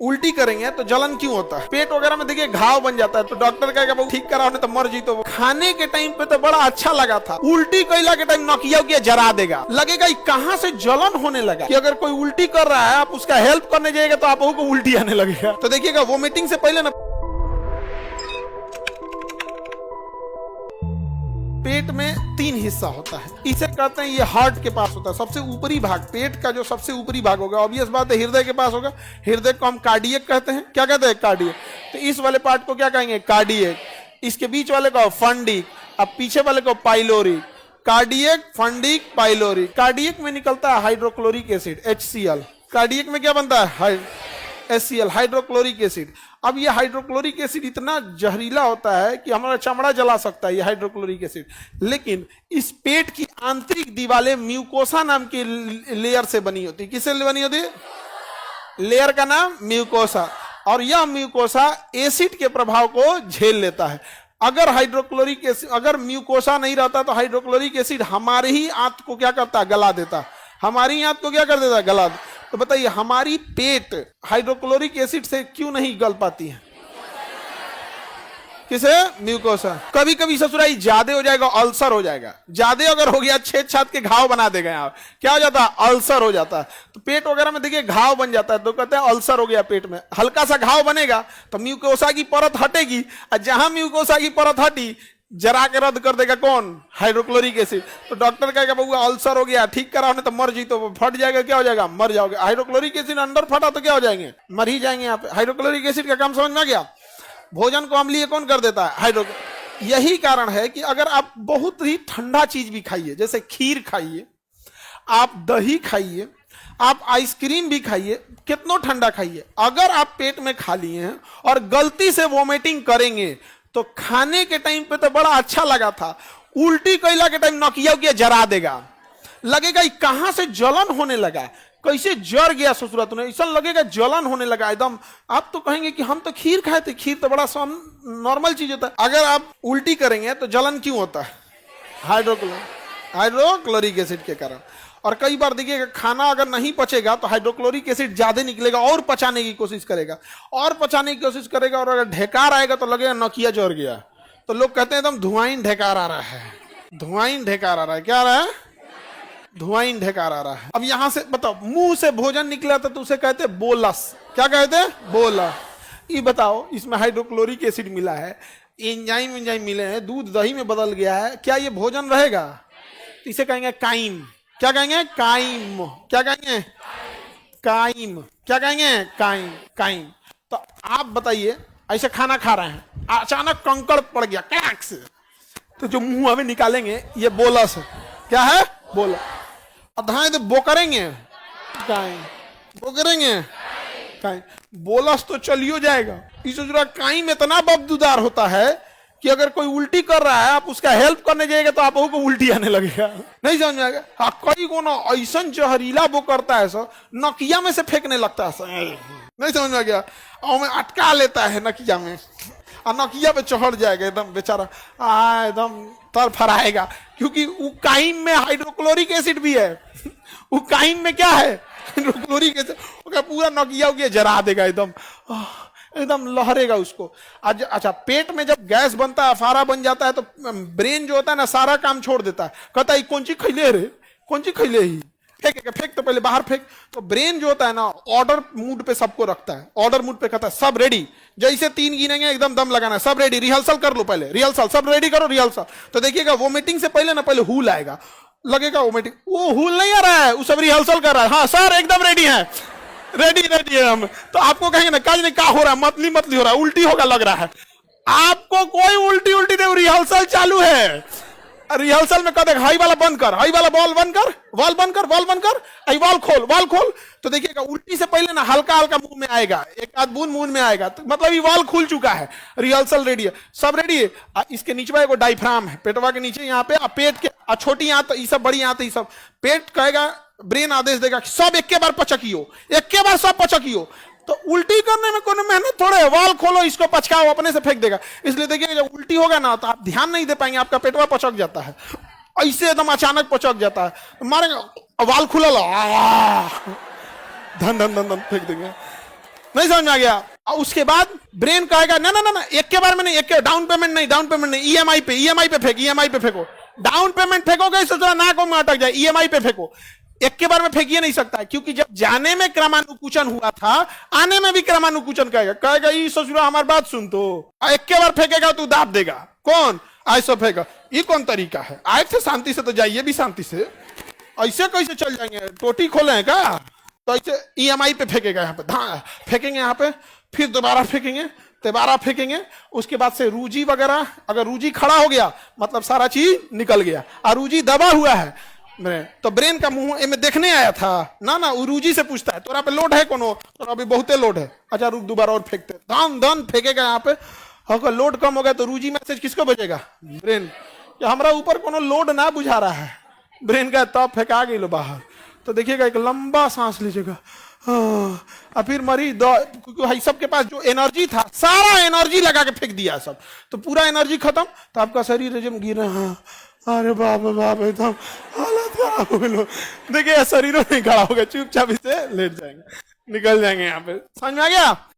उल्टी करेंगे तो जलन क्यों होता है? पेट वगैरह में देखिए घाव बन जाता है, तो डॉक्टर कहेगा वो ठीक कराओ नहीं तो मर जी। तो खाने के टाइम पे तो बड़ा अच्छा लगा था, उल्टी कैला के टाइम नकिया उकिया जरा देगा, लगेगा कहां से जलन होने लगा कि अगर कोई उल्टी कर रहा है आप उसका हेल्प करने जाएगा तो आप को उल्टी आने लगेगा। तो देखिएगा वोमिटिंग से पहले ना पेट में 3 हिस्सा होता है, इसे कहते हैं ये हार्ट के पास होता है। सबसे ऊपरी भाग पेट का जो सबसे ऊपरी भाग होगा, ऑब्वियस बात है हृदय के पास होगा। हृदय को हम कार्डियक कहते हैं। क्या कहते हैं? कार्डियक। तो इस वाले पार्ट को क्या कहेंगे? कार्डियक। इसके बीच वाले को फंडिक, अब पीछे वाले को pyloric. Cardiac, fundic, pyloric. Cardiac में निकलता है हाइड्रोक्लोरिक एसिड HCl। कार्डियक में क्या बनता है? HCl, hydrochloric acid. अब ये हाइड्रोक्लोरिक एसिड इतना जहरीला होता है कि हमारा चमड़ा जला सकता है ये हाइड्रोक्लोरिक एसिड। लेकिन इस पेट की आंतरिक दीवारें म्यूकोसा नाम की लेयर से बनी होती है। किससे बनी होती है? लेयर का नाम म्यूकोसा। और यह म्यूकोसा एसिड के प्रभाव को झेल लेता है। अगर हाइड्रोक्लोरिक एसिड, अगर म्यूकोसा नहीं रहता तो हाइड्रोक्लोरिक एसिड हमारे ही आंत को क्या करता? गला देता। हमारी आंत को क्या कर देता? गला। तो बताइए हमारी पेट हाइड्रोक्लोरिक एसिड से क्यों नहीं गल पाती है? किसे? म्यूकोसा। कभी कभी ससुराई ज्यादा हो जाएगा, अल्सर हो जाएगा। ज्यादा अगर हो गया छेद छाद के घाव बना देगा आप, क्या हो जाता है? अल्सर हो जाता है। तो पेट वगैरह में देखिए घाव बन जाता है तो कहते हैं अल्सर हो गया पेट में। हल्का सा घाव बनेगा तो म्यूकोसा की परत हटेगी, और जहां म्यूकोसा की परत हटी जरा के रद्द कर देगा कौन? Hydrochloric acid. तो डॉक्टर कहेगा बबुआ अल्सर हो गया, ठीक कराओ नहीं तो मर जी। तो फट जाएगा, क्या हो जाएगा? मर जाओगे। हाइड्रोक्लोरिक एसिड अंदर फटा तो क्या हो जाएंगे? मर ही जाएंगे। यहाँ पे हाइड्रोक्लोरिक एसिड का काम समझ में आ गया? भोजन को अम्लीय कौन कर देता है? हाइड्रोक्लोरिक। यही कारण है कि अगर आप बहुत ही ठंडा चीज भी खाइए, जैसे खीर खाइए, आप दही खाइए, आप आइसक्रीम भी खाइए, कितना ठंडा खाइए, अगर आप पेट में खा लिए हैं और गलती से वोमिटिंग करेंगे तो खाने के टाइम पे तो बड़ा अच्छा लगा था, उल्टी कैला के टाइम नकिया उकिया जरा देगा, लगेगा कहां से जलन होने लगा, कैसे जर गया ससुरात ने, ऐसा लगेगा जलन होने लगा एकदम। आप तो कहेंगे कि हम तो खीर खाए थे, खीर तो बड़ा नॉर्मल चीज होता है। अगर आप उल्टी करेंगे तो जलन क्यों होता है? हाइड्रोक्लोरिक एसिड के कारण। और कई बार देखिएगा खाना अगर नहीं पचेगा तो हाइड्रोक्लोरिक एसिड ज्यादा निकलेगा और पचाने की कोशिश करेगा, और अगर ढेकार आएगा तो लगेगा नकिया जर गया। तो लोग कहते हैं एकदम धुआं ढेकार आ रहा है, धुआं ढेकार आ रहा है। क्या आ रहा है? धुआं ढेकार आ रहा है। अब यहां से बताओ, मुंह से भोजन निकला था तो उसे कहते बोलस। क्या कहते? बोलस। ये बताओ इसमें हाइड्रोक्लोरिक एसिड मिला है, एंजाइम मिले हैं, दूध दही में बदल गया है, क्या ये भोजन रहेगा? इसे कहेंगे काइम। क्या कहेंगे? काइम। क्या कहेंगे? काइम। क्या कहेंगे? काइम। काइम। तो आप बताइए ऐसे खाना खा रहे हैं, अचानक कंकड़ पड़ गया कड़ाक से, तो जो मुंह में निकालेंगे ये बोलस है। क्या है? बोलस। अधाए बो करेंगे, काइम। बोलस तो चलियो जाएगा। इस काइम इतना बदबूदार होता है कि अगर कोई उल्टी कर रहा है आप उसका हेल्प करने जाएगा तो आप को उल्टी आने लगेगा। नहीं समझ में आएगा? हाँ, कई को ना ऐसा जहरीला वो करता है सर, नकिया में से फेंकने लगता है सर। नहीं समझ में आ गया? और में अटका लेता है नकिया में, और नकिया पे चढ़ जाएगा एकदम बेचारा, एकदम तरफराएगा, क्योंकि वो काइम में हाइड्रोक्लोरिक एसिड भी है। वो काइम में क्या है? Hydrochloric acid. पूरा नकिया उकिया जरा देगा, एकदम लहरेगा उसको। अच्छा, पेट में जब गैस बनता है, अफारा बन जाता है, तो ब्रेन जो होता है ना सारा काम छोड़ देता है, कहता है कौन चीज खैले रे, कौन चीज खैले ही, फेंक तो पहले बाहर फेंक। तो ब्रेन जो होता है ना ऑर्डर मूड पे सबको रखता है, ऑर्डर मूड पे कहता है सब रेडी, जैसे 3 गिनेंगे एकदम दम लगाना है, सब रेडी, रिहर्सल कर लो पहले, रिहर्सल सब रेडी करो, रिहर्सल। तो देखिएगा वोमिटिंग से पहले ना पहले हुल आएगा, लगेगा वोमिटिंग, वो हुल नहीं आ रहा है, वो सब रिहर्सल कर रहा है। हाँ सर एकदम रेडी है, रेडी है हम। तो आपको कहेंगे ना काज नहीं, क्या हो रहा है, मतली हो रहा है, उल्टी होगा लग रहा है। आपको कोई उल्टी नहीं, रिहर्सल चालू है। रिहर्सल में कहते हाई वाला बंद कर, हाई वाला बॉल बंद कर, वॉल बंद कर, वॉल खोल। तो देखिएगा उल्टी से पहले ना हल्का हल्का मुंह में आएगा, एक आध बूंद मुंह में आएगा, तो मतलब ये वॉल खुल चुका है, रिहर्सल रेडी है, सब रेडी है। इसके नीचे एगो डायफ्राम है, पेटवा के नीचे यहाँ पे, पेट के छोटी आंत, ये सब बड़ी आंत, ये सब पेट कहेगा, ब्रेन आदेश देगा कि सब एक बार पचकियो, एक बार सब पचकियो। तो उल्टी करने में कोई मेहनत थोड़े है, वाल खोलो इसको पचकाओ, अपने से फेंक देगा। इसलिए देखिए जब उल्टी होगा ना तो आप ध्यान नहीं दे पाएंगे, आपका पेटवा पचक जाता है, ऐसे एकदम अचानक पचक जाता है, मारेगा वाल खुला लो, धन फेंक देंगे। नहीं समझ में आ गया? और उसके बाद ब्रेन कहेगा ना ना ना ना, एक के बार में नहीं, एक के डाउन पेमेंट नहीं, ईएमआई पे फेंक, ईएमआई पे फेंको। डाउन पेमेंट फेंकोगे सोचो नाक में अटक जाए, ईएमआई पे फेंको। एक के बार में फेंकिए नहीं सकता, क्योंकि जब जाने में क्रमानुकुचन हुआ था, आने में भी क्रमानुकुचन कहेगा ये ससुरा हमारी बात सुन तो। एक के बार फेंकेगा तो दाब देगा कौन? ऐसा फेंका। ये कौन तरीका है? आए थे शांति से तो जाइए भी शांति से, ऐसे कैसे चल जाएंगे? टोटी खोले हैं क्या? तो ऐसे ईएमआई पे फेंकेगा, यहाँ पे फेंकेंगे, यहाँ पे फिर दोबारा फेंकेंगे, उसके बाद से रूजी वगैरह, अगर रूजी खड़ा हो गया मतलब सारा चीज निकल गया, और रूजी दबा हुआ है तो ब्रेन का मुंह में देखने आया था ना ना, रूजी से पूछता है तोरा पे लोड है कोनो? तो अभी बहुते लोड है। अच्छा रुक, दोबारा और फेंकते, धन फेंकेगा यहाँ पे। अगर लोड कम हो गया तो रूजी मैसेज किसको भेजेगा? ब्रेन, हमारा ऊपर कोनो लोड ना बुझा रहा है। ब्रेन का तब फेंका गई लो बाहर, तो देखिएगा एक लंबा सांस लीजिएगा, और फिर मरीज क्योंकि सबके पास जो एनर्जी था सारा एनर्जी लगा के फेंक दिया सब, तो पूरा एनर्जी खत्म, तो आपका शरीर जब गिरा, अरे बाप एकदम हालत खराब हो गई। देखिए शरीरों नहीं खड़ा होगा, चुपचाप इसे लेट जाएंगे, निकल जाएंगे यहाँ पे। समझ में आ गया?